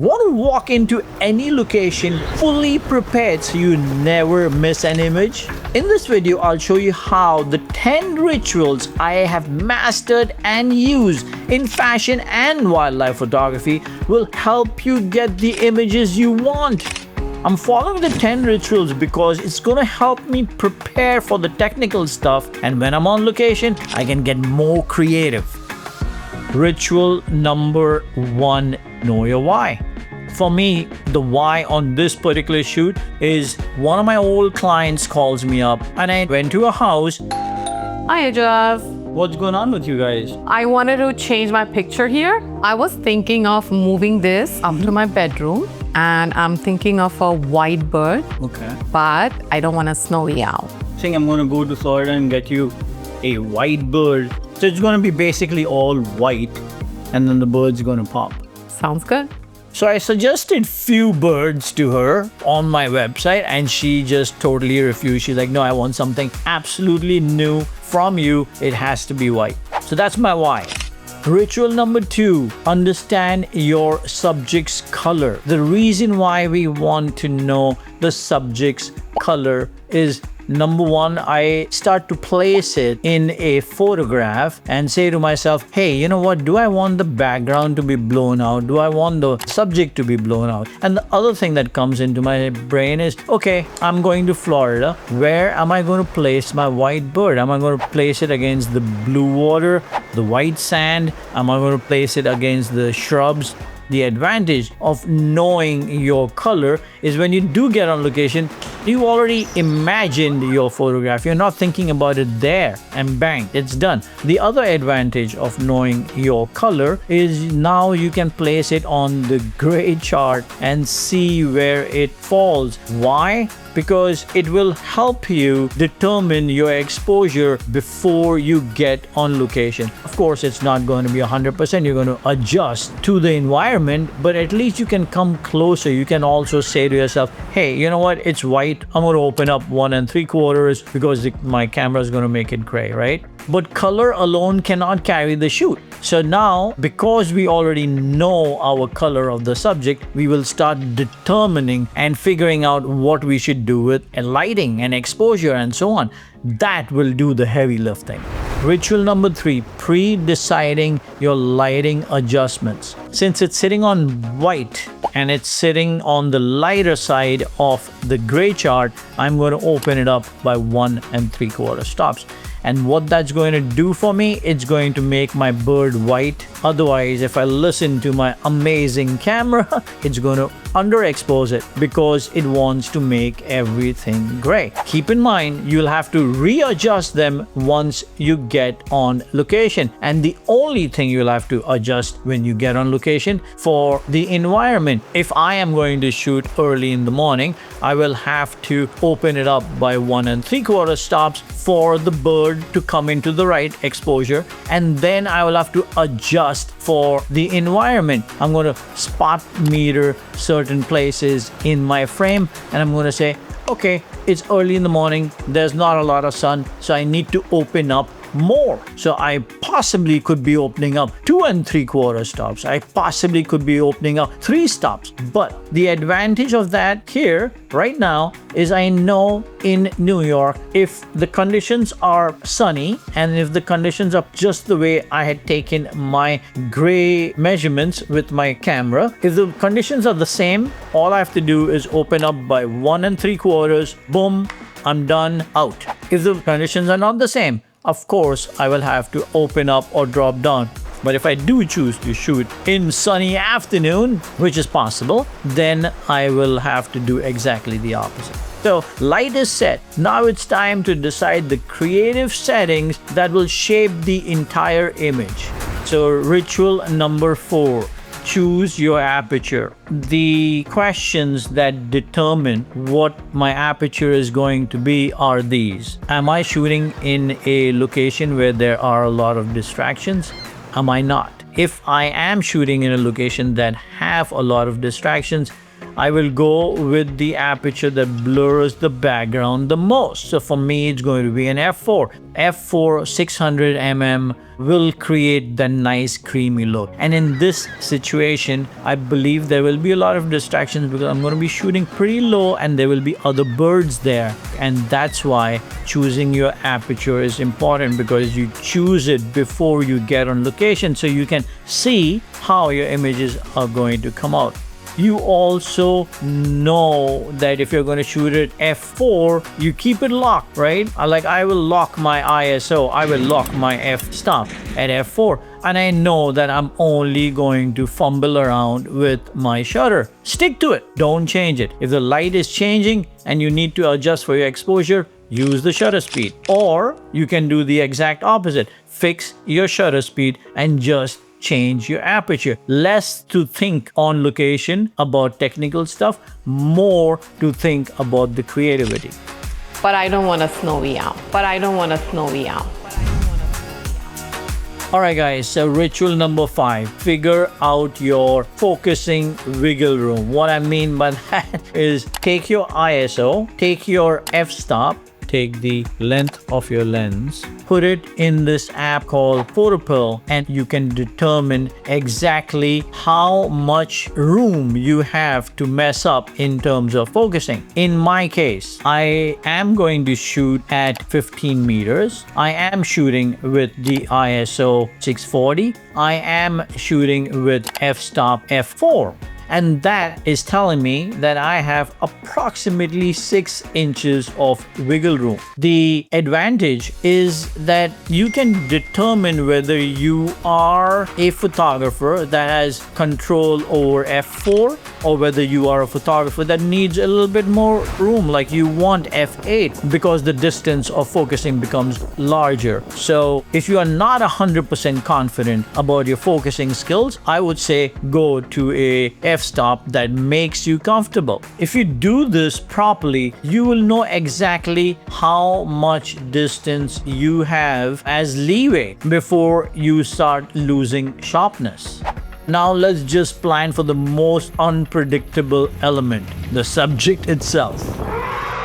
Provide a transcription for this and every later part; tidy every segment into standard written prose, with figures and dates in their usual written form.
Want to walk into any location fully prepared so you never miss an image? In this video, I'll show you how the 10 rituals I have mastered and use in fashion and wildlife photography will help you get the images you want. I'm following the 10 rituals because it's going to help me prepare for the technical stuff, and when I'm on location, I can get more creative. Ritual number 1, know your why. For me, the why on this particular shoot is one of my old clients calls me up and I went to a house. Hi, Ejaz. What's going on with you guys? I wanted to change my picture here. I was thinking of moving this up to my bedroom, and I'm thinking of a white bird, Okay. but I don't want a snowy owl. Saying I'm going to go to Florida and get you a white bird. So it's going to be basically all white and then the bird's going to pop. Sounds good. So I suggested few birds to her on my website and she just totally refused. She's like, no, I want something absolutely new from you. It has to be white. So that's my why. Ritual number 2, understand your subject's color. The reason why we want to know the subject's color is number 1, I start to place it in a photograph and say to myself, hey, you know what? Do I want the background to be blown out? Do I want the subject to be blown out? And the other thing that comes into my brain is, okay, I'm going to Florida. Where am I going to place my white bird? Am I going to place it against the blue water, the white sand? Am I going to place it against the shrubs? The advantage of knowing your color is when you do get on location, you already imagined your photograph. You're not thinking about it there and bang, it's done. The other advantage of knowing your color is now you can place it on the gray chart and see where it falls. Why? Because it will help you determine your exposure before you get on location. Of course, it's not going to be 100%. You're going to adjust to the environment, but at least you can come closer. You can also say to yourself, hey, you know what? It's white. I'm going to open up 1 3/4 because my camera is going to make it gray, right? But color alone cannot carry the shoot. So now, because we already know our color of the subject, we will start determining and figuring out what we should do with lighting and exposure and so on. That will do the heavy lifting. Ritual number 3, pre-deciding your lighting adjustments. Since it's sitting on white and it's sitting on the lighter side of the gray chart, I'm going to open it up by 1 3/4 stops. And what that's going to do for me, it's going to make my bird white. Otherwise, if I listen to my amazing camera, it's going to underexpose it because it wants to make everything gray. Keep in mind, you'll have to readjust them once you get on location. And the only thing you'll have to adjust when you get on location for the environment. If I am going to shoot early in the morning, I will have to open it up by 1 3/4 stops for the bird to come into the right exposure, and then I will have to adjust for the environment. I'm going to spot meter certain places in my frame and I'm going to say, okay, it's early in the morning, there's not a lot of sun, so I need to open up more. So I possibly could be opening up 2 3/4 stops. I possibly could be opening up 3 stops. But the advantage of that here right now is I know in New York, if the conditions are sunny and if the conditions are just the way I had taken my gray measurements with my camera, if the conditions are the same, all I have to do is open up by 1 3/4, boom, I'm done, out. If the conditions are not the same, of course, I will have to open up or drop down. But if I do choose to shoot in sunny afternoon, which is possible, then I will have to do exactly the opposite. So light is set. Now it's time to decide the creative settings that will shape the entire image. So ritual number 4. Choose your aperture. The questions that determine what my aperture is going to be are these. Am I shooting in a location where there are a lot of distractions? Am I not? If I am shooting in a location that have a lot of distractions, I will go with the aperture that blurs the background the most. So for me, it's going to be an f4. F4 600 mm will create the nice creamy look. And in this situation, I believe there will be a lot of distractions because I'm going to be shooting pretty low and there will be other birds there. And that's why choosing your aperture is important, because you choose it before you get on location so you can see how your images are going to come out. You also know that if you're going to shoot it f4, you keep it locked, right? Like I will lock my ISO, I will lock my f-stop at f4, and I know that I'm only going to fumble around with my shutter. Stick to it, don't change it. If the light is changing and you need to adjust for your exposure, use the shutter speed. Or you can do the exact opposite. Fix your shutter speed and just change your aperture. Less to think on location about technical stuff, more to think about the creativity. But I don't want a snowy out. But I don't want a snowy out. Alright guys, so ritual number 5, figure out your focusing wiggle room. What I mean by that is take your ISO, take your f-stop, take the length of your lens, put it in this app called PhotoPill, and you can determine exactly how much room you have to mess up in terms of focusing. In my case, I am going to shoot at 15 meters. I am shooting with the ISO 640. I am shooting with f-stop f4. And that is telling me that I have approximately 6 inches of wiggle room. The advantage is that you can determine whether you are a photographer that has control over f4 or whether you are a photographer that needs a little bit more room, like you want f8, because the distance of focusing becomes larger. So if you are not 100% confident about your focusing skills, I would say go to a f-stop that makes you comfortable. If you do this properly, you will know exactly how much distance you have as leeway before you start losing sharpness. Now let's just plan for the most unpredictable element, the subject itself.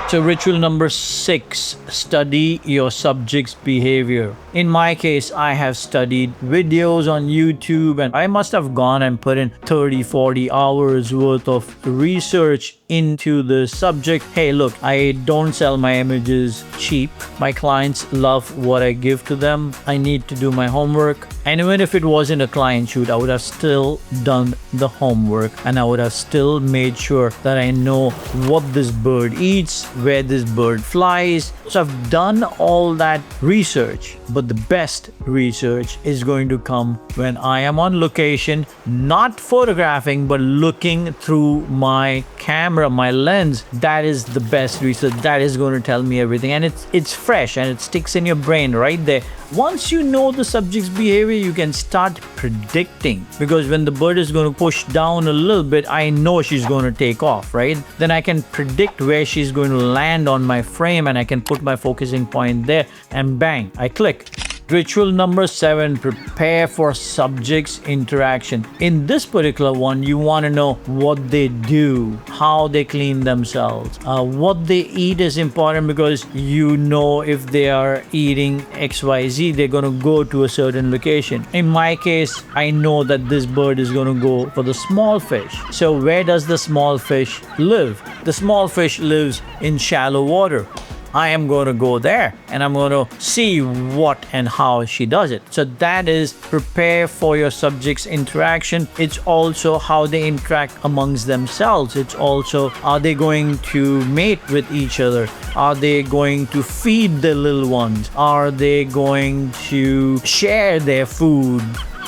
So ritual number 6, study your subject's behavior. In my case, I have studied videos on YouTube, and I must have gone and put in 30-40 hours worth of research into the subject. Hey, look, I don't sell my images cheap. My clients love what I give to them. I need to do my homework. And even if it wasn't a client shoot, I would have still done the homework, and I would have still made sure that I know what this bird eats, where this bird flies. So I've done all that research, but the best research is going to come when I am on location, not photographing, but looking through my camera, my lens. That is the best research. That is going to tell me everything, and it's fresh and it sticks in your brain right there. Once you know the subject's behavior, you can start predicting, because when the bird is going to push down a little bit, I know she's going to take off, right? Then I can predict where she's going to land on my frame, and I can put my focusing point there, and bang, I click. Ritual number 7, prepare for subjects interaction. In this particular one, you want to know what they do, how they clean themselves. What they eat is important, because you know if they are eating XYZ, they're going to go to a certain location. In my case, I know that this bird is going to go for the small fish. So where does the small fish live? The small fish lives in shallow water. I am going to go there and I'm going to see what and how she does it. So that is prepare for your subject's interaction. It's also how they interact amongst themselves. It's also, are they going to mate with each other? Are they going to feed the little ones? Are they going to share their food?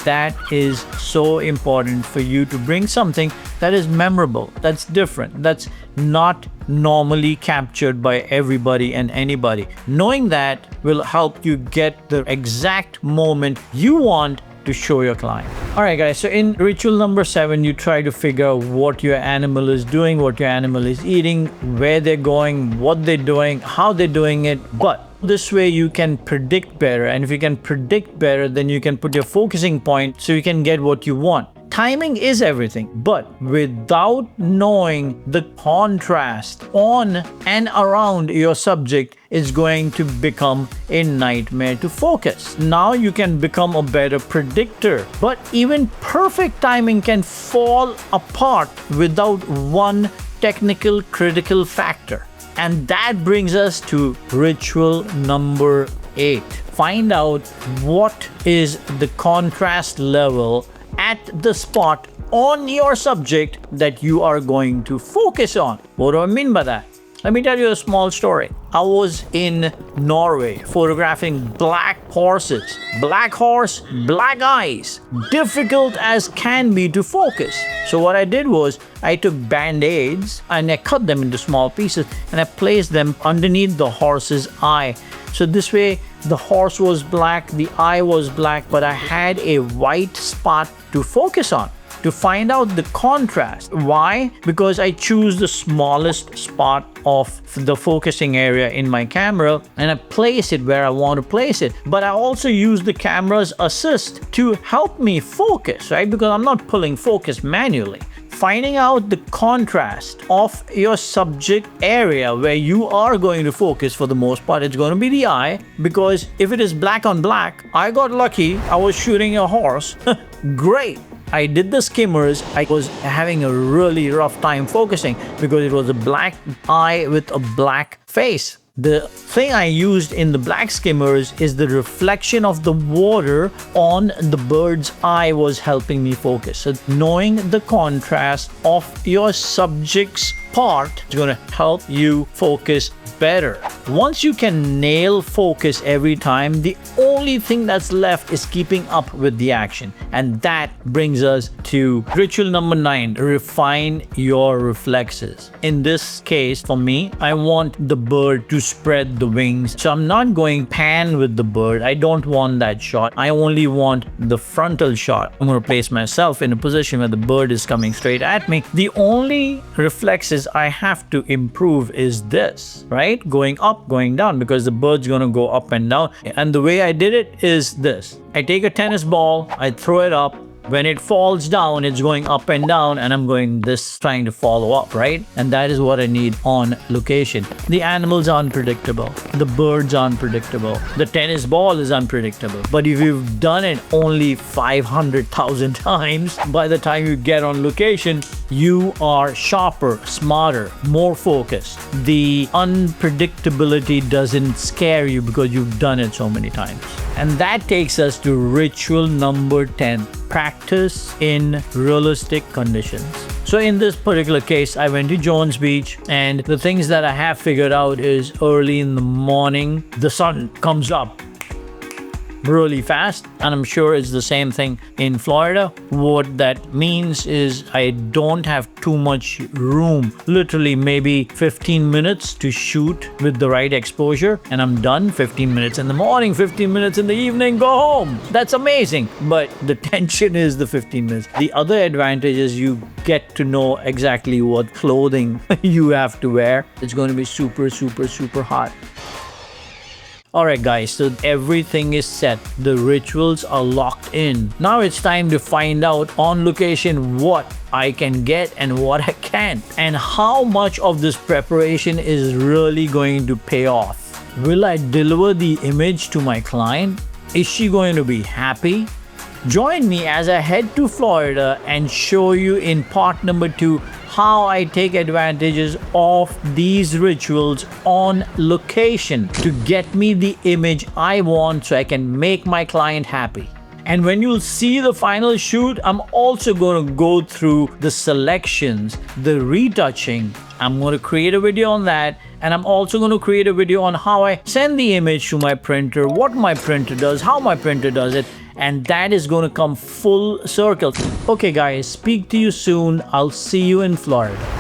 That is so important for you to bring something that is memorable, that's different, that's not normally captured by everybody and anybody. Knowing that will help you get the exact moment you want to show your client. Alright guys, so in ritual number 7, you try to figure out what your animal is doing, what your animal is eating, where they're going, what they're doing, how they're doing it. But this way you can predict better, and if you can predict better, then you can put your focusing point so you can get what you want. timing is everything, but without knowing the contrast on and around your subject is going to become a nightmare to focus. Now you can become a better predictor, but even perfect timing can fall apart without one technical critical factor. And that brings us to ritual number 8. Find out what is the contrast level at the spot on your subject that you are going to focus on. What do I mean by that? Let me tell you a small story. I was in Norway photographing black horses. Black horse, black eyes. Difficult as can be to focus. So what I did was I took band-aids and I cut them into small pieces and I placed them underneath the horse's eye. So this way the horse was black, the eye was black, but I had a white spot to focus on, to find out the contrast. Why? Because I choose the smallest spot of the focusing area in my camera and I place it where I want to place it. But I also use the camera's assist to help me focus, right? Because I'm not pulling focus manually. Finding out the contrast of your subject area where you are going to focus, for the most part it's going to be the eye, because if it is black on black, I got lucky, I was shooting a horse. Great. I did the skimmers. I was having a really rough time focusing because it was a black eye with a black face. The thing I used in the black skimmers is the reflection of the water on the bird's eye was helping me focus. So knowing the contrast of your subject's part is going to help you focus better. Once you can nail focus every time, the only thing that's left is keeping up with the action. And that brings us to ritual number 9, refine your reflexes. In this case, for me, I want the bird to spread the wings. So I'm not going pan with the bird. I don't want that shot. I only want the frontal shot. I'm going to place myself in a position where the bird is coming straight at me. The only reflexes I have to improve is this, right? Going up, going down, because the bird's going to go up and down. And the way I did it is this. I take a tennis ball, I throw it up. When it falls down, it's going up and down, and I'm going this, trying to follow up, right? And that is what I need on location. The animals are unpredictable. The birds are unpredictable. The tennis ball is unpredictable. But if you've done it only 500,000 times, by the time you get on location, you are sharper, smarter, more focused. The unpredictability doesn't scare you because you've done it so many times. And that takes us to ritual number 10. Practice in realistic conditions. So in this particular case, I went to Jones Beach, and the things that I have figured out is early in the morning, the sun comes up really fast, and I'm sure it's the same thing in Florida. What that means is I don't have too much room, literally maybe 15 minutes to shoot with the right exposure, and I'm done. 15 minutes in the morning, 15 minutes in the evening, go home. That's amazing. But the tension is the 15 minutes. The other advantage is you get to know exactly what clothing you have to wear. It's going to be super, super, super hot. Alright guys, so everything is set. The rituals are locked in. Now it's time to find out on location what I can get and what I can't, and how much of this preparation is really going to pay off. Will I deliver the image to my client? Is she going to be happy? Join me as I head to Florida and show you in part number 2 how I take advantages of these rituals on location to get me the image I want so I can make my client happy. And when you'll see the final shoot, I'm also going to go through the selections, the retouching. I'm going to create a video on that. And I'm also going to create a video on how I send the image to my printer, what my printer does, how my printer does it. And that is going to come full circle. Okay guys, speak to you soon. I'll see you in Florida.